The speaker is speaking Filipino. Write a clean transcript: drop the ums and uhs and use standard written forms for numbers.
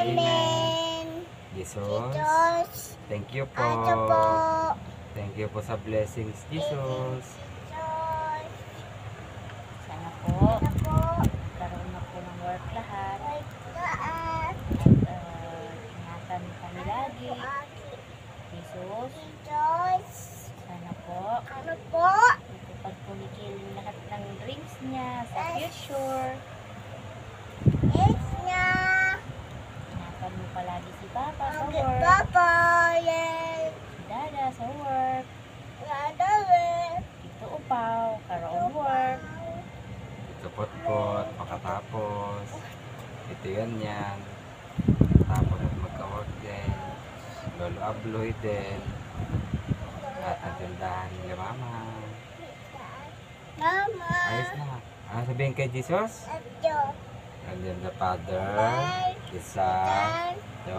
Amen. Jesus, thank you po. Ito po. Thank you po sa blessings, Jesus. Sana po, Ito po. karoon na po ng work lahat. Taas. At ingatan kami lagi. Jesus, Jesus. sana po, Ano po? matupad po ni Killing lahat ng dreams niya sa future. Yes na. Ingatan mo palagi si Papa sa Ang work, papa. Yes. si Dada sa work, Gagawin. Tito Upaw, karoon work. Ito pot-pot, makatapos. Ito yan. Tapos at magka-work din. Lolo Abloy din. At ang tindahan nila mama. Mama. Ayos na. Ano sabihin kay Jesus? Ito. And then the Father, the Son, the